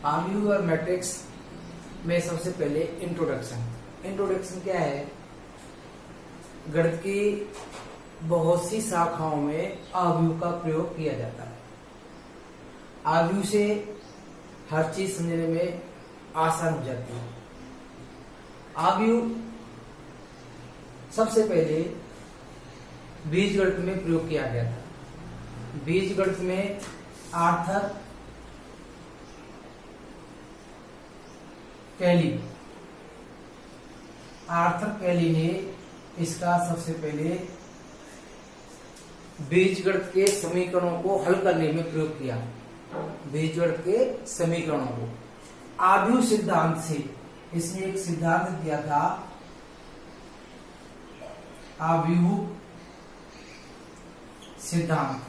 आव्यूह और मैट्रिक्स में सबसे पहले इंट्रोडक्शन क्या है। गणित की बहुत सी शाखाओं में आव्यूह का प्रयोग किया जाता है। आव्यूह से हर चीज समझने में आसान हो जाती है। आव्यूह सबसे पहले बीजगणित में प्रयोग किया गया था। बीजगणित में आर्थर कैली ने इसका सबसे पहले बीजगणित के समीकरणों को हल करने में प्रयोग किया। बीजगणित के समीकरणों को आव्यूह सिद्धांत से इसने एक सिद्धांत दिया था, आव्यूह सिद्धांत।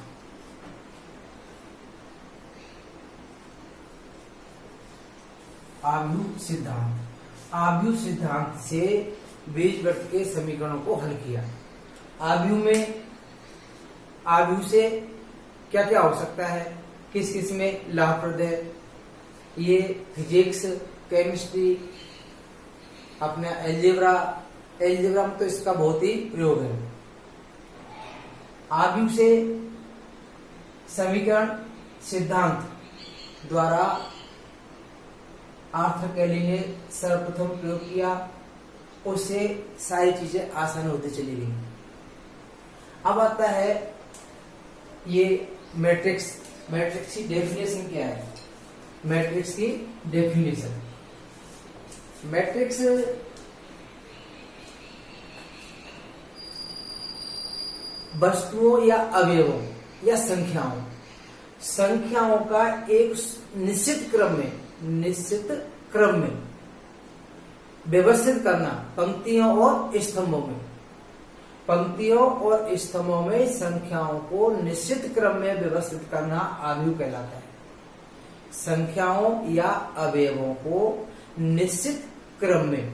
आव्यूह सिद्धांत से बीजगणित के समीकरणों को हल किया। आव्यूह से क्या क्या हो सकता है, किस किस में लाभप्रद है, ये फिजिक्स, केमिस्ट्री, अपना एल्जेब्रा में तो इसका बहुत ही प्रयोग है। आव्यूह से समीकरण सिद्धांत द्वारा आर्थर कैली ने सर्वप्रथम प्रयोग किया, उससे सारी चीजें आसान होती चली गई। अब आता है ये मैट्रिक्स की डेफिनेशन क्या है। मैट्रिक्स की डेफिनेशन, मैट्रिक्स वस्तुओं या अवयवों या संख्याओं का एक निश्चित क्रम में व्यवस्थित करना, पंक्तियों और स्तंभों में संख्याओं को निश्चित क्रम में व्यवस्थित करना आव्यूह कहलाता है। संख्याओं या अवयवों को निश्चित क्रम में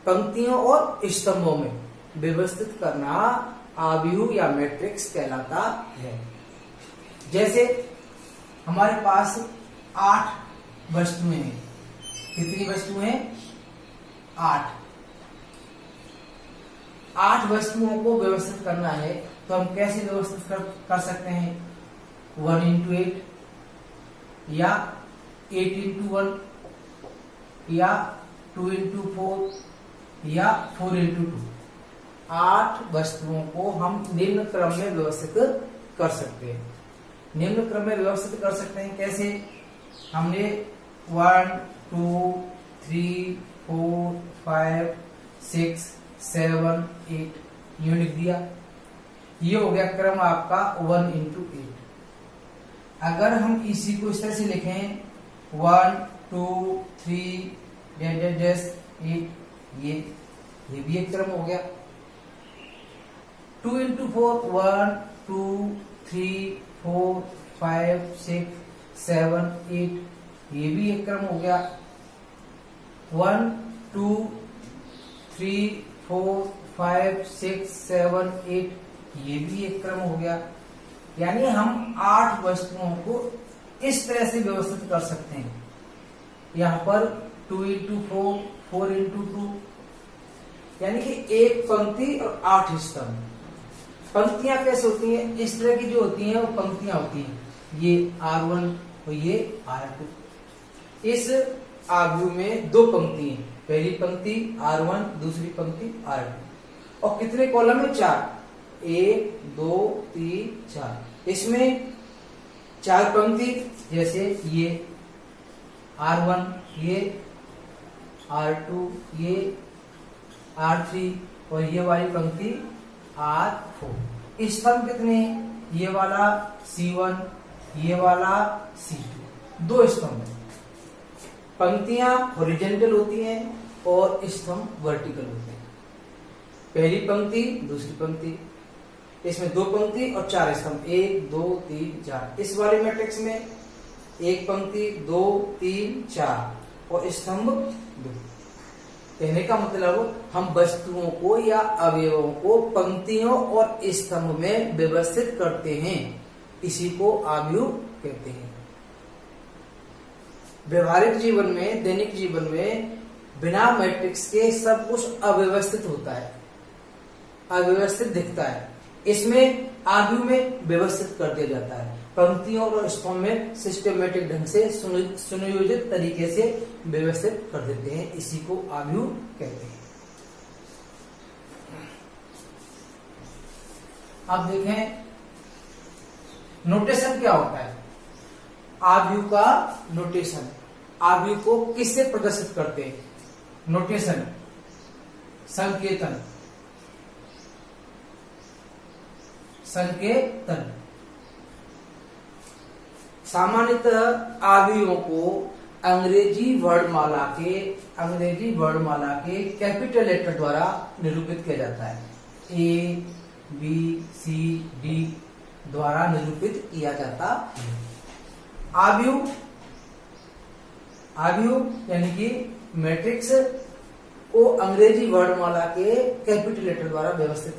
पंक्तियों और स्तंभों में व्यवस्थित करना आव्यूह या मैट्रिक्स कहलाता है। जैसे हमारे पास 8 वस्तुएं हैं। कितनी वस्तुएं? 8 वस्तुओं को व्यवस्थित करना है तो हम कैसे व्यवस्थित कर सकते हैं? 1 into 8 या 8 into 1 या 2 into 4 या 4 into 2। 8 वस्तुओं को हम निम्न क्रम में व्यवस्थित कर सकते हैं। निम्न क्रम में व्यवस्थित कर सकते हैं कैसे? हमने 1 2 3 4 5 6 7 8 यूं लिख दिया। ये हो गया क्रम आपका 1 into 8। अगर हम इसी को इस तरह से लिखें 1 2 3 8, ये भी एक क्रम हो गया। 2 into 4 1 2 3 4 5 6 7 8, ये भी एक क्रम हो गया। 1 2 3 4 5 6 7 8, ये भी एक क्रम हो गया। यानी हम 8 वस्तुओं को इस तरह से व्यवस्थित कर सकते हैं। यहाँ पर 2 into 4 4 into 2, यानी कि एक पंक्ति और 8 स्तंभ। पंक्तियां कैसे होती हैं? इस तरह की जो होती हैं वो पंक्तियां होती हैं, ये R1 और ये R2। इस आव्यूह में 2 पंक्ति हैं, पहली पंक्ति R1, दूसरी पंक्ति R2। और कितने कॉलम में? 4, 1 2 3 4। इसमें 4 पंक्ति, जैसे ये R1, ये R2, ये R3 और ये वाली पंक्ति R4। स्तंभ कितने? ये वाला C1, ये वाला C2, 2 स्तंभ। पंक्तियां हॉरिजॉन्टल होती हैं और स्तंभ वर्टिकल होते हैं। पहली पंक्ति, दूसरी पंक्ति, इसमें 2 पंक्ति और 4 स्तंभ, 1 2 3 4। इस वाले मैट्रिक्स में 1 पंक्ति 2 3 4 और स्तंभ 2। कहने का मतलब हम वस्तुओं को या अवयवों को पंक्तियों और स्तंभ में व्यवस्थित करते हैं, इसी को आव्यूह कहते हैं। व्यवहारिक जीवन में, दैनिक जीवन में बिना मैट्रिक्स के सब कुछ अव्यवस्थित होता है, अव्यवस्थित दिखता है। इसमें आव्यूह में व्यवस्थित कर दिया जाता है, पंक्तियों और स्तंभ में सिस्टमेटिक ढंग से सुनियोजित तरीके से व्यवस्थित कर देते हैं, इसी को आव्यूह कहते हैं। अब देखें नोटेशन क्या होता है। आव्यूह का नोटेशन, आव्यूह को किससे प्रदर्शित करते हैं? नोटेशन, संकेतन, संकेतन। सामान्यतः आव्यूहों को अंग्रेजी वर्णमाला के कैपिटल लेटर द्वारा निरूपित किया जाता है। ए, बी, सी, डी द्वारा निरूपित किया जाता है। आव्यूह यानी कि मैट्रिक्स को अंग्रेजी वर्णमाला के कैपिटल लेटर द्वारा व्यवस्थित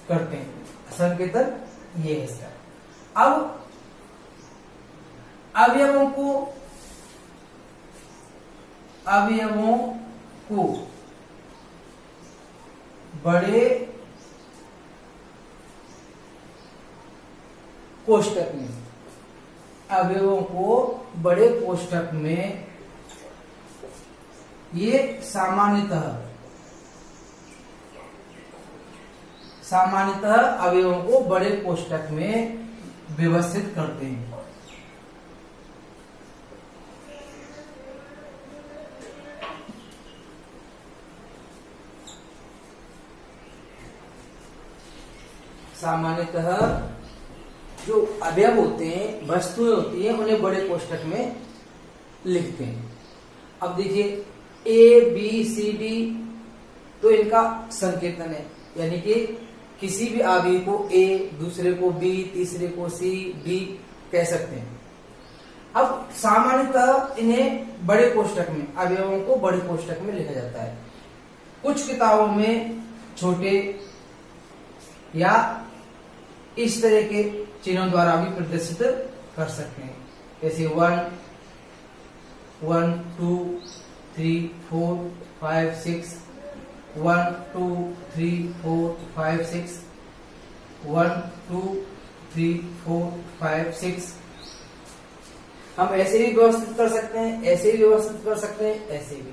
करते हैं। संकेतन ये है इसका। अब अवयवों को बड़े कोष्ठक में, अवयवों को बड़े कोष्ठक में ये सामान्यतः अवयवों को बड़े कोष्ठक में व्यवस्थित करते हैं। सामान्यतः जो अवयव होते हैं, वस्तुएं होती हैं, उन्हें बड़े कोष्ठक में लिखते हैं। अब देखिए ए, बी, सी, डी तो इनका संकेतन है, यानी कि किसी भी आव्यूह को ए, दूसरे को बी, तीसरे को सी, डी कह सकते हैं। अब सामान्यतः इन्हें बड़े कोष्ठक में, अवयवों को बड़े कोष्ठक में लिखा जाता है। कुछ किताबों में छोटे या इस तरह के चिन्हों द्वारा भी प्रदर्शित कर सकते हैं, जैसे 1, 2, 3, 4, 5, 6, 1, 2, 3, 4, 5, 6, 1, 2, 3, 4, 5, 6। हम ऐसे भी व्यवस्थित कर सकते हैं, ऐसे भी व्यवस्थित कर सकते हैं, ऐसे भी।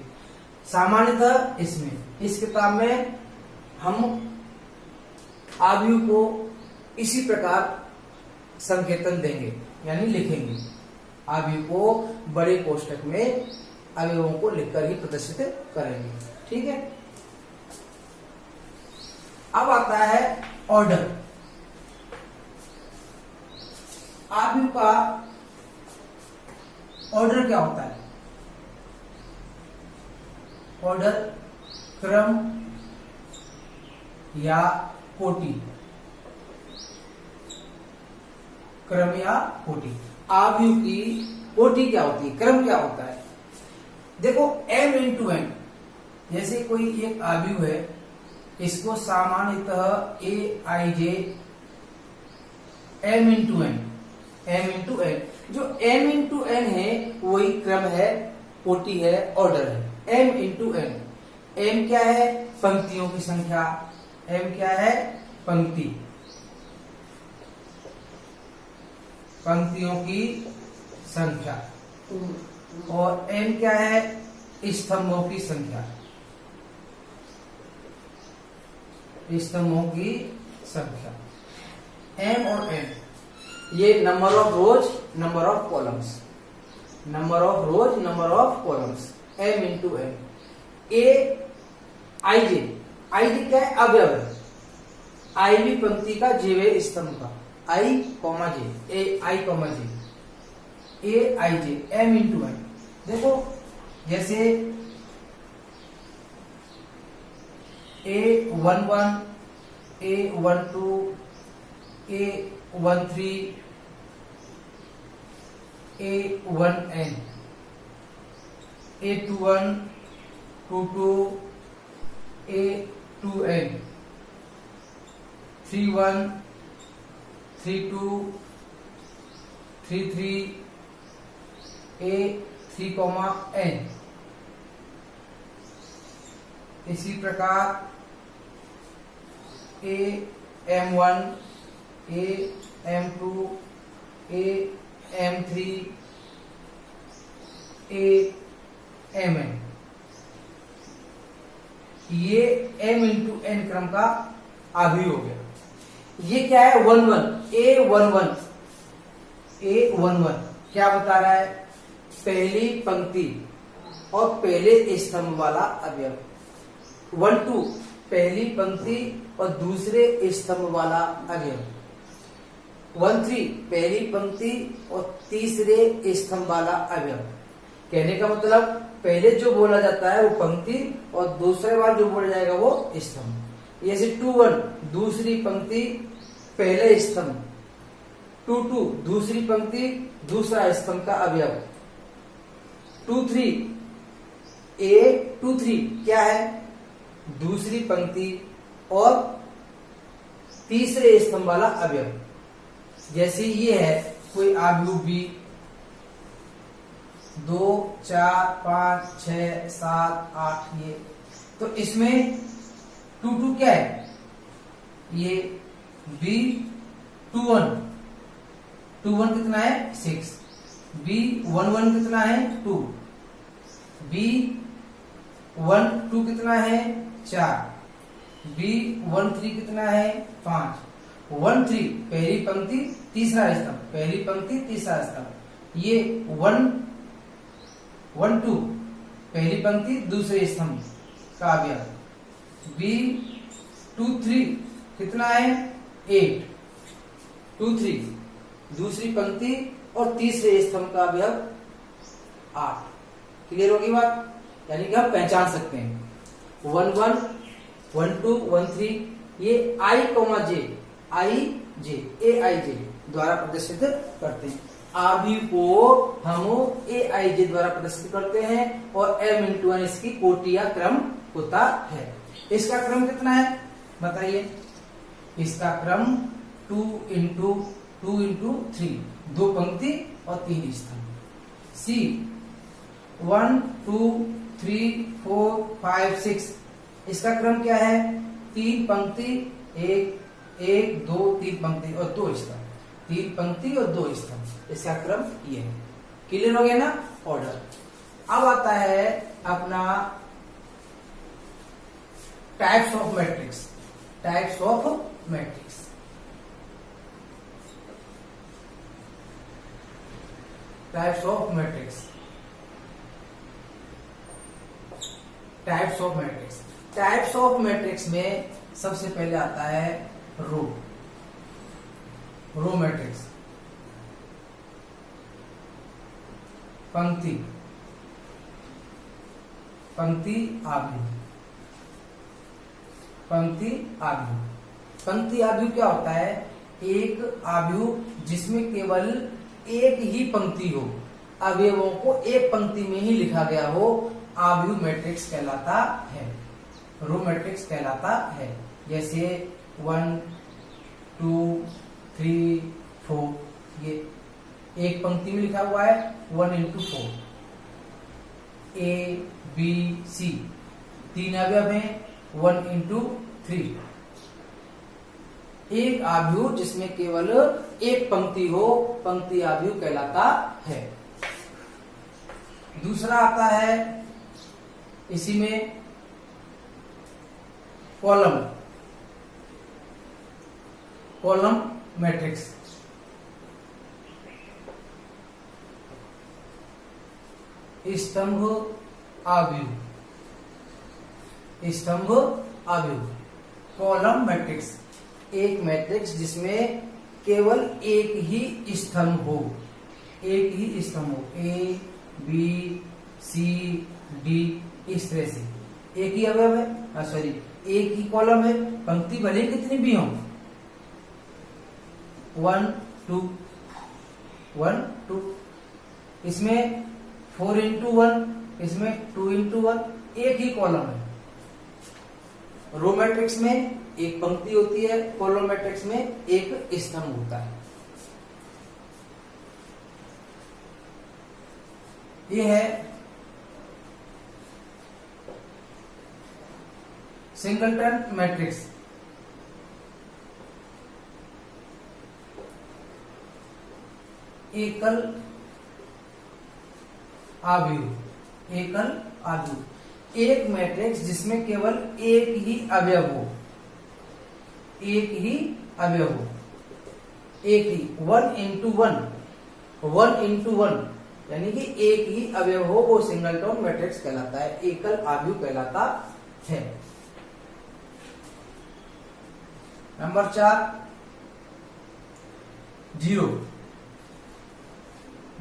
सामान्यतः इसमें, इस किताब में हम आव्यूह को इसी प्रकार संकेतन देंगे, यानी लिखेंगे। आव्यूह को बड़े कोष्ठक में अवयवों को लिखकर ही प्रदर्शित करेंगे। ठीक है। अब आता है ऑर्डर। आव्यूह का ऑर्डर क्या होता है? ऑर्डर क्रम या कोटि, क्रम या कोटि। आव्यूह की कोटि क्या होती है, क्रम क्या होता है? देखो m इंटू n, जैसे कोई एक आव्यूह है, इसको सामान्यतः ए आई जे m इंटू n, जो m इंटू n है वही क्रम है, कोटि है, ऑर्डर है। m इंटू n, m क्या है? पंक्तियों की संख्या। m क्या है? पंक्तियों की संख्या। और n क्या है? स्तंभों की संख्या, स्तंभों की संख्या। m और n ये number of rose, number of columns, number of rose, number of columns. m into n। ए आई जे, आई जे क्या है? अवयव है। आई भी पंक्ति का, जे वे स्तंभ का। आई कॉमा जे, ए आई कॉमा जे, ए आई जे, m इंटू n। देखो जैसे A11, A12, A13, A1n, A21, 22, A2n, 31, 32, 33, A33, 3, n। इसी प्रकार am1, am2, am3, amn, ये m इंटू n क्रम का आव्यूह हो गया। ये क्या है? 1 1 a11 क्या बता रहा है? पहली पंक्ति और पहले स्तंभ वाला अवयव। 1 2 पहली पंक्ति और दूसरे स्तंभ वाला अवयव। 1 3 पहली पंक्ति और तीसरे स्तंभ वाला अवयव। कहने का मतलब पहले जो बोला जाता है वो पंक्ति और दूसरे बार जो बोला जाएगा वो स्तंभ। जैसे 2 1 दूसरी पंक्ति पहले स्तंभ, 2 2 दूसरी पंक्ति दूसरा स्तंभ का अवयव। 2 3 क्या है? दूसरी पंक्ति और तीसरे स्तंभ वाला अवयव। जैसे ये है कोई आव्यूह भी 2 4 5 6 7 8 ये, तो इसमें 2 2 क्या है? ये B 2 1 कितना है? 6। B 1 1 कितना है? 2। B 1 2 कितना है? 4। B 1 3 कितना है? 5। 1 3 पहली पंक्ति तीसरा स्तंभ, पहली पंक्ति तीसरा स्तंभ। ये 1 1 2 पहली पंक्ति दूसरे स्तंभ का अवयव। B 2 3 कितना है? 8। 2 3 दूसरी पंक्ति और तीसरे स्तंभ का अवयव 8। क्लियर होगी बात? यानी कि हम पहचान सकते हैं 1 1 1 2 1 3 ये I J द्वारा प्रदर्शित करते हैं। आव्यूह को हम AIJ द्वारा प्रदर्शित करते हैं और m इंटू n इसकी कोटि या क्रम होता है। इसका क्रम कितना है बताइए? इसका क्रम 2 इंटू 3, 2 पंक्ति और 3 स्तंभ। C 1 2 3 4 5 6 इसका क्रम क्या है? 3 पंक्ति 1 2 3 पंक्ति और 2 स्तंभ, 3 पंक्ति और 2 स्तंभ, इसका क्रम ये है। क्लियर हो गया ना ऑर्डर? अब आता है अपना types of matrix. Types of matrix types of matrix types of matrix types of matrix में सबसे पहले आता है रो मैट्रिक्स। पंक्ति आव्यूह। पंक्ति आव्यूह क्या होता है? एक आव्यूह जिसमें केवल एक ही पंक्ति हो, अवयवों को एक पंक्ति में ही लिखा गया हो, आव्यूह मैट्रिक्स कहलाता है, रो मैट्रिक्स कहलाता है। जैसे 1 2 3 4 ये एक पंक्ति में लिखा हुआ है 1 इंटू 4। A B C 3 अवयव हैं 1 इंटू 3। एक आव्यूह जिसमें केवल एक पंक्ति हो, पंक्ति आव्यूह कहलाता है। दूसरा आता है इसी में कॉलम मैट्रिक्स। स्तंभ आव्यूह कॉलम मैट्रिक्स, एक मैट्रिक्स जिसमें केवल एक ही स्तंभ हो, A B C D इस तरह से एक ही अवयव है, एक ही कॉलम है, पंक्ति भले कितनी भी हो, 1 2 1 2, इसमें 4 इंटू 1, इसमें 2 इंटू 1, एक ही कॉलम है। रो मैट्रिक्स में एक पंक्ति होती है, कॉलम मैट्रिक्स में एक स्तंभ होता है। ये है सिंगलटन मैट्रिक्स। एकल आव्यूह, एकल आव्यूह, एक मैट्रिक्स जिसमें केवल एक ही अवयव हो, एक ही अवयव हो, एक ही, 1 into 1 यानी कि एक ही अवयव हो, वो सिंगलटन मैट्रिक्स कहलाता है, एकल आव्यूह कहलाता है। नंबर 4,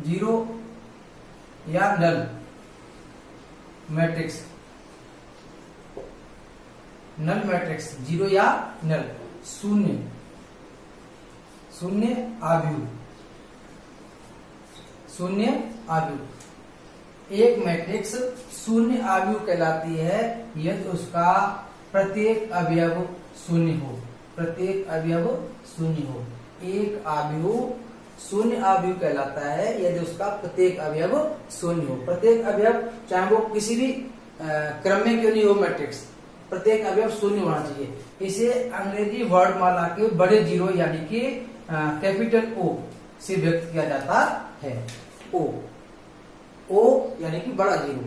जीरो या null matrix, null matrix, zero या नल, शून्य आव्यूह, शून्य आव्यूह। एक मैट्रिक्स शून्य आव्यूह कहलाती है यदि उसका प्रत्येक अवयव शून्य हो, प्रत्येक अवयव शून्य हो। एक आव्यूह शून्य आव्यूह कहलाता है यदि उसका प्रत्येक अवयव शून्य हो। प्रत्येक अवयव चाहे वो किसी भी क्रम में क्यों नहीं हो, मैट्रिक्स प्रत्येक अवयव शून्य होना चाहिए। इसे अंग्रेजी वर्णमाला के बड़े जीरो यानी कि कैपिटल O से व्यक्त किया जाता है। ओ यानी कि बड़ा जीरो।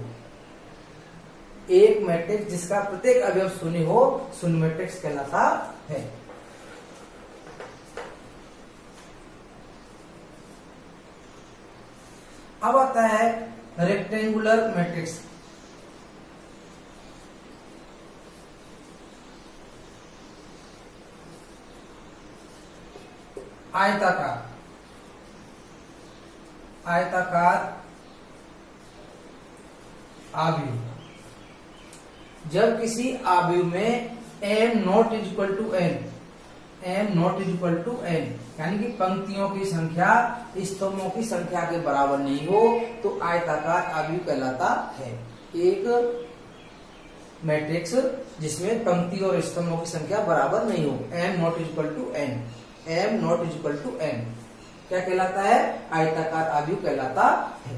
एक मैट्रिक्स जिसका प्रत्येक अवयव शून्य हो, शून्य मैट्रिक्स कहलाता है। अब आता है रेक्टेंगुलर मैट्रिक्स। आयताकार, आयताकार आव्यूह। जब किसी आव्यूह में m not equal to n, m not equal to n यानी कि पंक्तियों की संख्या स्तंभों की संख्या के बराबर नहीं हो, तो आयताकार आव्यूह कहलाता है। एक मैट्रिक्स जिसमें पंक्ति और स्तंभों की संख्या बराबर नहीं हो, m not equal to n, m not equal to n क्या कहलाता है, आयताकार आव्यूह कहलाता है।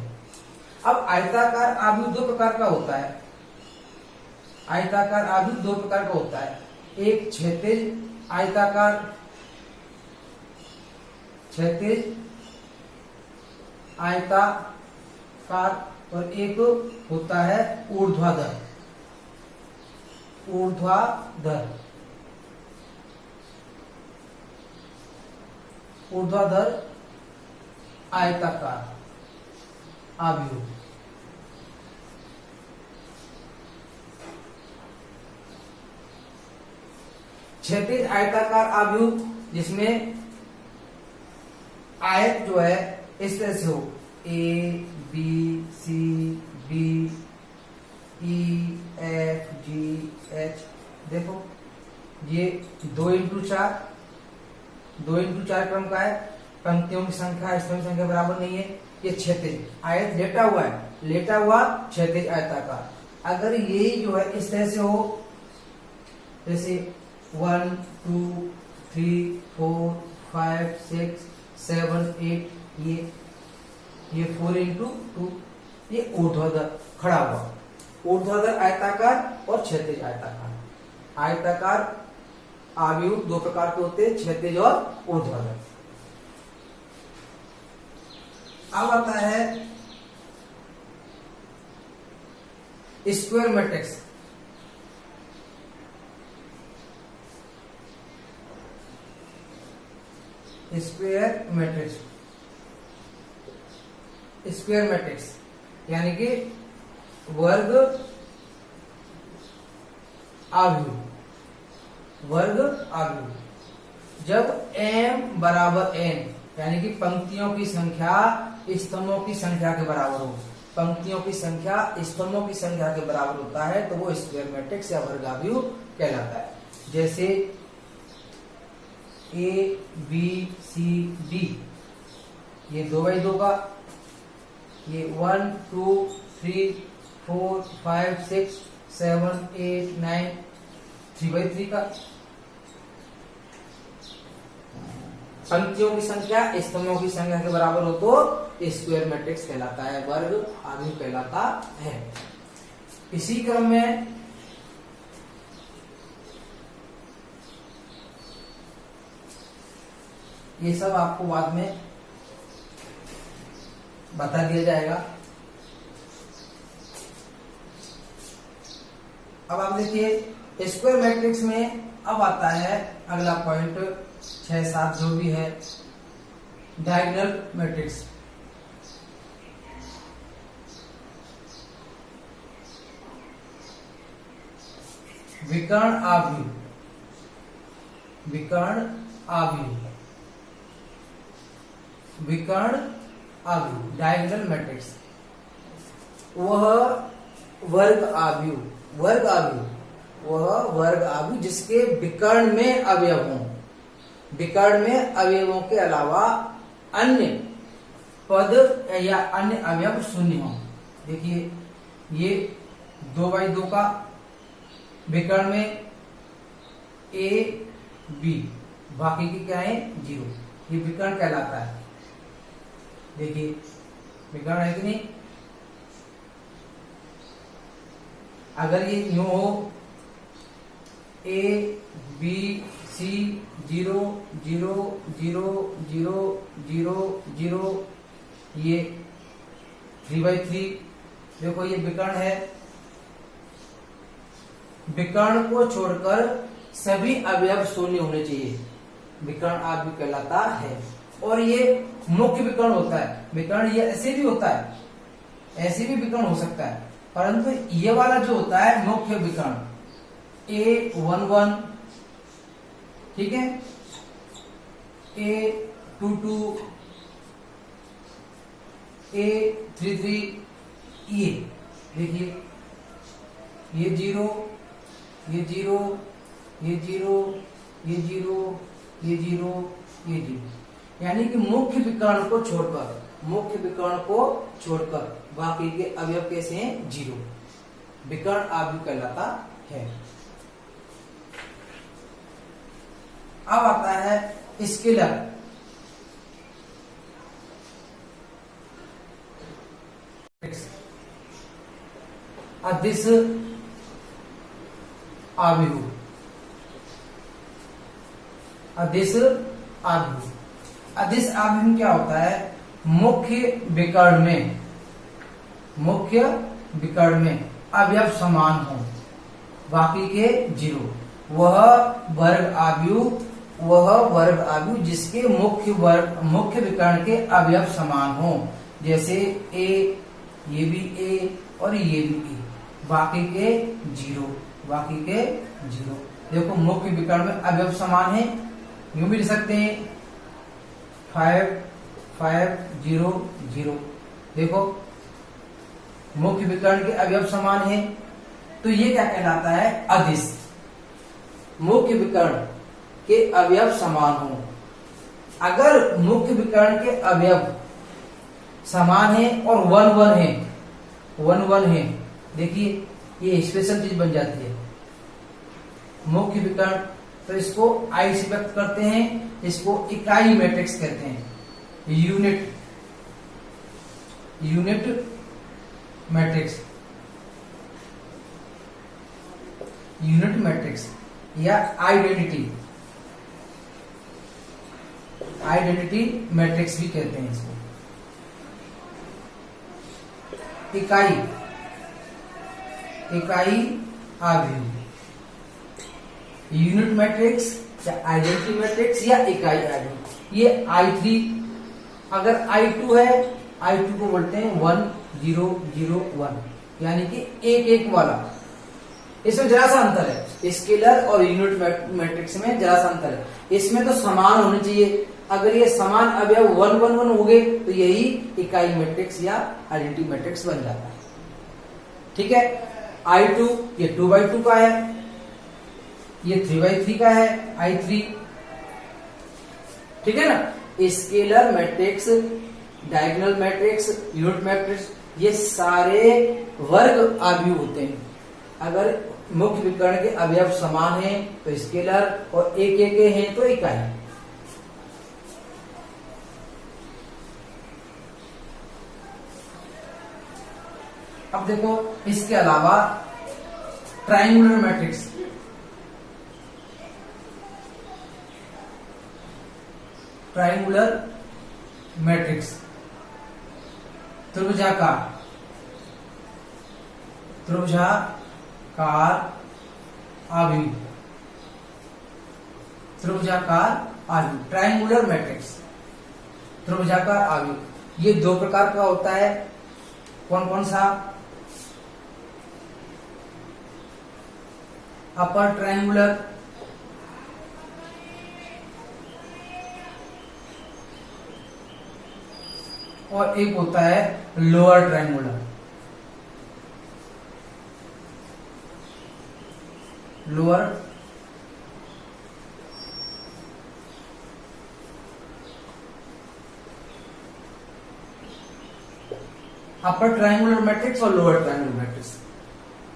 अब आयताकार आव्यूह दो प्रकार का होता है। आयताकार आव्यूह दो प्रकार का होता है, एक क्षैतिज आयताकार, क्षैतिज आयताकार, और एक होता है ऊर्ध्वाधर, ऊर्ध्वाधर, ऊर्ध्वाधर आयताकार आव्यूह। क्षैतिज आयताकार आव्यूह जिसमें आयत जो है इस तरह से हो, A B C D E F G H। देखो ये 2x4, 2x4 क्रम का है, पंक्तियों की संख्या स्तंभ की संख्या बराबर नहीं है। ये क्षैतिज आयत लेटा हुआ है, लेटा हुआ क्षैतिज आयताकार। अगर ये जो है इस तरह से हो, जैसे 1 2 3 4 5 6 7 8, ये 4 into 2, ये ऊर्ध्वाधर खड़ा हुआ, ऊर्ध्वाधर आयताकार और क्षैतिज आयताकार। आयताकार आव्यूह दो प्रकार के होते हैं, क्षैतिज और ऊर्ध्वाधर। अब आता है square matrix. Square matrix, square matrix यानी कि वर्ग आव्यूह, वर्ग आव्यूह। जब m बराबर n यानी कि पंक्तियों की संख्या स्तंभों की संख्या के बराबर हो, पंक्तियों की संख्या स्तंभों की संख्या के बराबर होता है तो वो स्क्वायर मैट्रिक्स या वर्ग आव्यूह कहलाता है। जैसे A B C D, ये 2x2 का, ये 1 2 3 4 5 6 7 8 9 3x3 का। पंक्तियों की संख्या स्तंभों की संख्या के बराबर हो तो स्क्वायर मैट्रिक्स कहलाता है, वर्ग आव्यूह कहलाता है। इसी क्रम में ये सब आपको बाद में बता दिया जाएगा। अब आप देखिए स्क्वायर मैट्रिक्स में अब आता है अगला पॉइंट 6, 7 जो भी है, डायगोनल मैट्रिक्स। विकर्ण आव्यूह, विकर्ण आव्यूह, विकर्ण आव्यूह, डायगोनल मैट्रिक्स। वह वर्ग आव्यूह, वर्ग आव्यूह, वह वर्ग आव्यूह जिसके विकर्ण में अवयव हों, विकर्ण में अवयवों के अलावा अन्य पद या अन्य अवयव शून्य हों। देखिए ये 2x2 का विकर्ण में ए बी, बाकी की क्या है 0, ये विकर्ण कहलाता है। देखिए विकर्ण है कि नहीं। अगर ये यूं हो ए बी सी 0 0 0 0 0 0, ये 3x3, देखो ये विकर्ण है। विकर्ण को छोड़कर सभी अवयव शून्य होने चाहिए, विकर्ण आव्यूह कहलाता है। और ये मुख्य विकर्ण होता है। विकर्ण ये ऐसे भी होता है, ऐसे भी विकर्ण हो सकता है, परंतु ये वाला जो होता है मुख्य विकर्ण, A11, ठीक है, A22, A33, ये देखिए ये 0, ये 0, ये 0, ये 0, ये 0, ये 0, यानी कि मुख्य विकर्ण को छोड़कर, मुख्य विकर्ण को छोड़कर बाकी के अवयव कैसे हैं 0, विकर्ण आव्यूह कहलाता है। अब आता है स्केलर। अदिश आव्यूह, अदिश आव्यूह, अदिश आव्यूह में क्या होता है, मुख्य विकर्ण में, मुख्य विकर्ण में अवयव समान हो, बाकी के 0, वह वर्ग आव्यूह, वह वर्ग आव्यूह जिसके मुख्य विकर्ण के अवयव समान हो। जैसे ए, ये भी ए और ये भी ए, बाकी के 0, बाकी के 0। देखो मुख्य विकर्ण में अवयव समान है, यूं भी लिख सकते हैं 5 5 0 0। देखो मुख्य विकर्ण के अवयव समान है, तो ये क्या कहलाता है अदिश। मुख्य विकर्ण के अवयव समान हो। अगर मुख्य विकर्ण के अवयव समान है और 1 1 है, 1 1 है, देखिए ये स्पेशल चीज बन जाती है मुख्य विकर्ण। तो इसको आई से व्यक्त करते हैं, इसको इकाई मैट्रिक्स कहते हैं, unit, unit matrix, unit matrix या आइडेंटिटी, आइडेंटिटी मैट्रिक्स भी कहते हैं इसको। इकाई, इकाई आव्यूह, यूनिट मैट्रिक्स या आइडेंटिटी मैट्रिक्स या इकाई आव्यूह। ये I3, अगर I2 है, I2 को बोलते हैं 1 0 0 1, यानी कि 1 1 वाला। इसमें जरा सा अंतर है, स्केलर और यूनिट मैट्रिक्स में जरा सा अंतर है। इसमें तो समान होने चाहिए, अगर ये समान अवयव 1 1 1 हो गए तो यही इकाई मैट्रिक्स या आइडेंटिटी मैट्रिक्स बन जाता है। ठीक है, I2 ये 2x2 का है, ये 3x3 का है, I3, ठीक है ना। Scalar matrix, diagonal matrix, unit matrix, ये सारे वर्ग आव्यूह होते हैं। अगर मुख्य विकर्ण के अवयव समान हैं तो स्केलर, और एक एक हैं तो इकाई। अब देखो इसके अलावा ट्राइंगुलर मैट्रिक्स, ट्राइंगुलर मैट्रिक्स, त्रिभुजाकार, त्रिभुजाकार आव्यूह, त्रिभुजाकार आव्यूह, ट्राइंगुलर मैट्रिक्स, त्रिभुजाकार आव्यूह। ये दो प्रकार का होता है। कौन कौन सा? अपर ट्राइंगुलर और एक होता है lower triangular. Lower upper triangular matrix और लोअर ट्राइंगुलर मैट्रिक्स।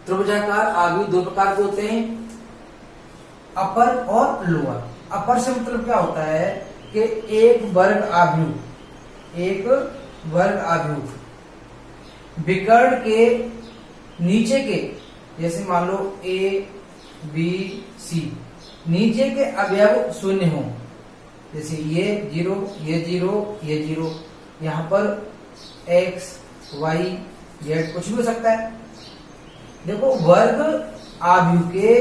त्रिभुजाकार आव्यूह दो प्रकार के होते हैं, अपर और लोअर। अपर से मतलब क्या होता है कि एक वर्ग आव्यूह, एक वर्ग आव्यूह विकर्ण के नीचे के, जैसे मान लो ए बी सी, नीचे के अवयव शून्य हो, जैसे ये जीरो, ये जीरो, ये जीरो, यहां पर एक्स वाई जेड कुछ भी हो सकता है। देखो वर्ग आव्यूह के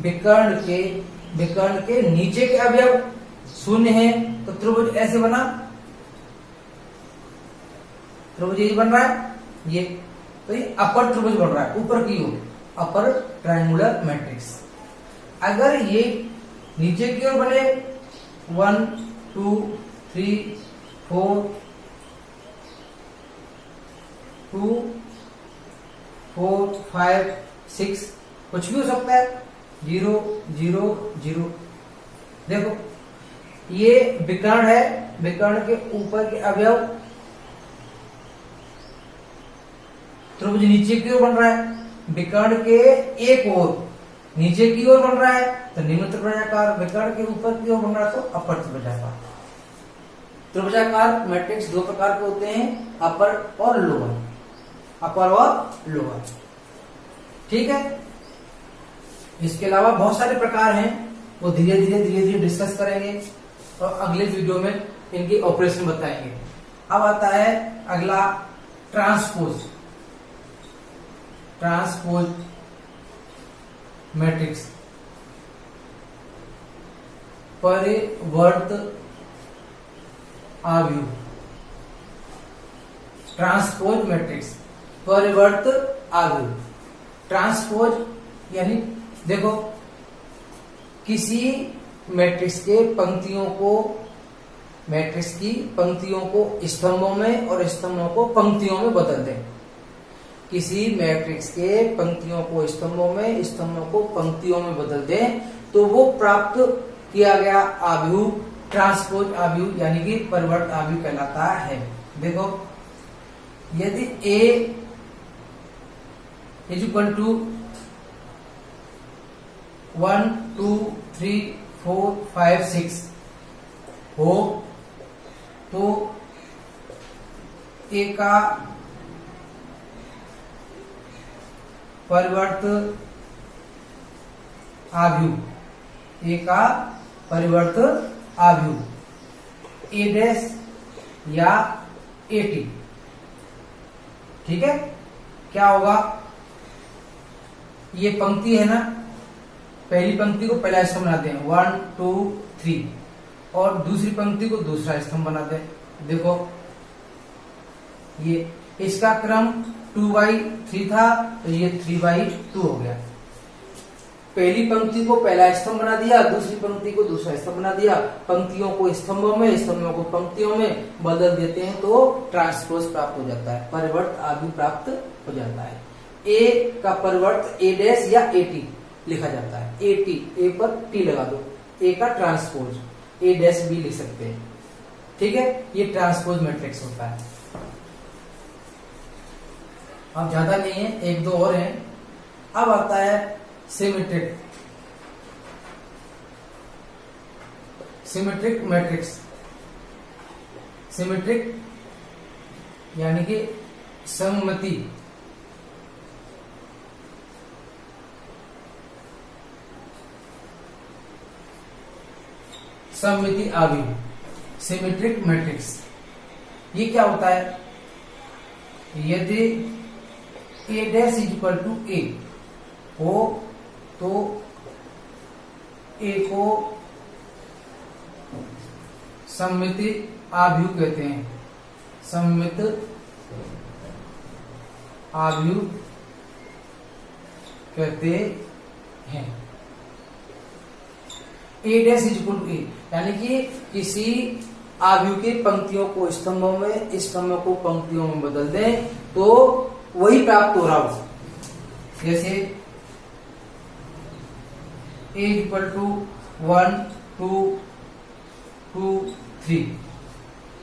विकर्ण के नीचे के अवयव शून्य है तो त्रिभुज ऐसे बना, त्रिभुज ये बन रहा है, ये तो ये अपर त्रिभुज बन रहा है, ऊपर की ओर अपर ट्राइंगुलर मैट्रिक्स। अगर ये नीचे की ओर बने 1 2 3 4 2 4 5 6 कुछ भी हो सकता है, 0 0 0। देखो ये विकर्ण है, विकर्ण के ऊपर के अवयव, त्रिभुज नीचे की ओर बन रहा है, विकर्ण के एक ओर नीचे की ओर बन रहा है तो निम्न त्रिभुजाकार, विकर्ण के ऊपर की ओर बन रहा है तो अपर त्रिभुजाकार। त्रिभुजाकार मैट्रिक्स दो प्रकार के होते हैं, अपर और लोअर, अपर और लोअर। ठीक है, इसके अलावा बहुत सारे प्रकार हैं, वो धीरे धीरे डिस्कस करेंगे और अगले वीडियो में इनकी ऑपरेशन बताएंगे। अब आता है अगला ट्रांसपोज, ट्रांसपोज मैट्रिक्स, परिवर्त आव्यूह। ट्रांसपोज मैट्रिक्स, परिवर्त आव्यूह। ट्रांसपोज यानी देखो किसी मैट्रिक्स के पंक्तियों को, मैट्रिक्स की पंक्तियों को स्तंभों में और स्तंभों को पंक्तियों में बदल दें। किसी मैट्रिक्स के पंक्तियों को स्तंभों में, स्तंभों को पंक्तियों में बदल दें तो वो प्राप्त किया गया आव्यूह ट्रांसपोज आव्यूह यानी कि परिवर्त आव्यूह कहलाता है। देखो यदि A इज इक्वल टू 1 2 3 4 5 6 हो तो A का परिवर्त आव्यूह, A का परिवर्त आव्यूह A डैश या AT। ठीक है, क्या होगा, ये पंक्ति है ना, पहली पंक्ति को पहला स्तंभ बनाते हैं 1 2 3 और दूसरी पंक्ति को दूसरा स्तंभ बनाते हैं। देखो ये इसका क्रम 2/3 था तो ये 3/2 हो गया। पहली पंक्ति को पहला स्तंभ बना दिया, दूसरी पंक्ति को दूसरा स्तंभ बना दिया, पंक्तियों को स्तंभों में, स्तंभों को पंक्तियों में बदल देते हैं तो ट्रांसपोज प्राप्त हो जाता है, परिवर्त आव्यूह प्राप्त हो जाता है। ए का परिवर्त A डैश या AT लिखा जाता है, AT, ए पर टी लगा दो, ए का ट्रांसपोज A डैश B लिख सकते हैं। ठीक है, ये ट्रांसपोज मैट्रिक्स होता है। अब ज्यादा नहीं है, एक दो और हैं। अब आता है सिमेट्रिक, सिमेट्रिक मैट्रिक्स। सिमेट्रिक यानी कि सममिति सममिति आव्यूह, सिमेट्रिक मैट्रिक्स। ये क्या होता है? यदि A dash equal to A हो तो A को सममिति आव्यूह कहते हैं। सममित आव्यूह कहते हैं। A dash equal to A, यानी कि किसी आव्यूह के पंक्तियों को स्तंभों में, स्तंभों को पंक्तियों में बदल दें तो वही प्राप्त हो रहा हो। जैसे A इक्वल टू 1 2 2 3,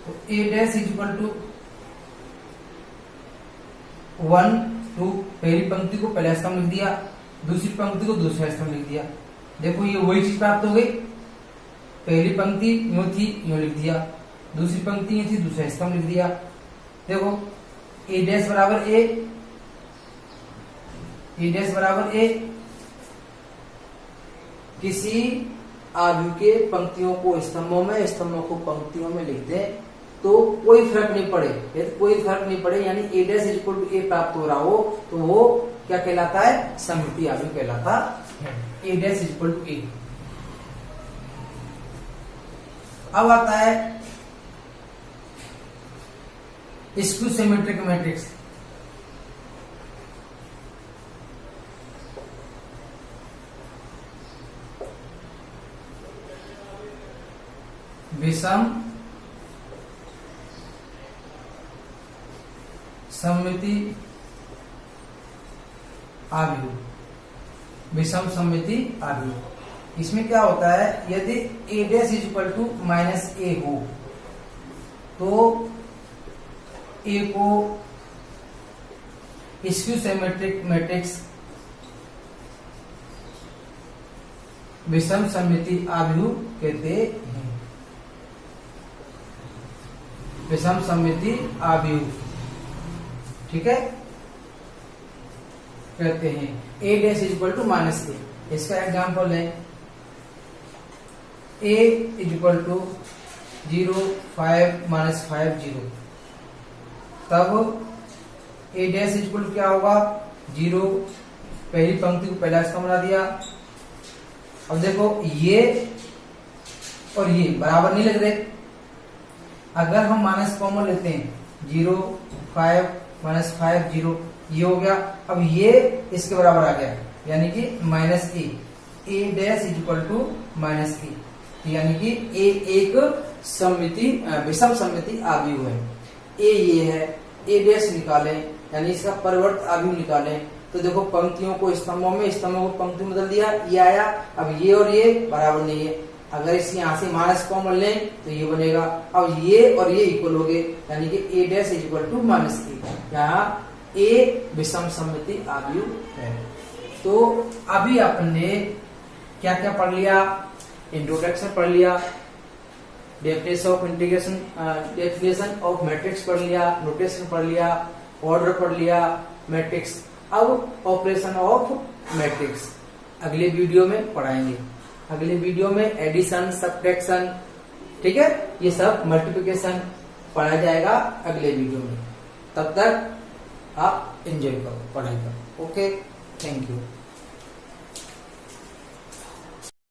तो A डैश इक्वल टू 1 2, पहली पंक्ति को पहला स्तंभ लिख दिया, दूसरी पंक्ति को दूसरा स्तंभ लिख दिया। देखो ये वही चीज प्राप्त हो गई। पहली पंक्ति यूं थी, यूं लिख दिया, दूसरी पंक्ति यूं थी, दूसरा स्तंभ लिख दिया। देखो A डैश बराबर A, A डैश बराबर A, किसी आव्यूह के पंक्तियों को स्तंभों में, स्तंभों को पंक्तियों में लिख दे तो कोई फर्क नहीं पड़े, यदि कोई फर्क नहीं पड़े यानी A dash equal to A प्राप्त हो रहा हो तो वो क्या कहलाता है? सममिति आव्यूह कहलाता है। A dash equal to A। अब आता है स्क्यू सिमेट्रिक मैट्रिक्स। विषम सममिति आव्यूह, विषम सममिति आव्यूह। इसमें क्या होता है? यदि A dash equal to minus A हो तो A को स्क्यू सिमेट्रिक मैट्रिक्स विषम सममिति आव्यूह कहते हैं। विषम सममिति आव्यूह, ठीक है, कहते हैं। A dash equal to minus A, इसका एग्जाम्पल है A इक्वल टू 0 5 माइनस 5 0, तब A डैश इक्वल क्या होगा? 0, पहली पंक्ति को पहला स्तंभ बना दिया। अब देखो ये और ये बराबर नहीं लग रहे। अगर हम माइनस कॉमन लेते हैं 0 5 माइनस 5 0, ये हो गया। अब ये इसके बराबर आ गया यानी कि minus A dash equal to minus A, यानी कि A एक सममिति विषम सममिति आव्यूह है। A ये है, A डैश निकालें यानी इसका परिवर्त आव्यूह निकालें तो देखो पंक्तियों को स्तंभों में, स्तंभों को पंक्ति में बदल दिया, ये आया। अब ये और ये बराबर नहीं है, अगर इस यहाँ से माइनस कॉमन लें तो ये बनेगा। अब ये और ये इक्वल हो गए यानी कि A dash equal to minus A। यहाँ A विषम सममिति आव्यूह है। तो अभी आपने क्या क्या पढ़ लिया? इंट्रोडक्शन पढ़ लिया, definition of integration, definition of matrix पढ़ लिया, नोटेशन पढ़ लिया, ऑर्डर पढ़ लिया, मैट्रिक्स। अब ऑपरेशन ऑफ मैट्रिक्स अगले वीडियो में पढ़ाएंगे। अगले वीडियो में एडिशन, सब्ट्रैक्शन, ठीक है, ये सब मल्टीप्लिकेशन पढ़ाया जाएगा अगले वीडियो में। तब तक आप एंजॉय करो पढ़ाई करो। Okay, thank you.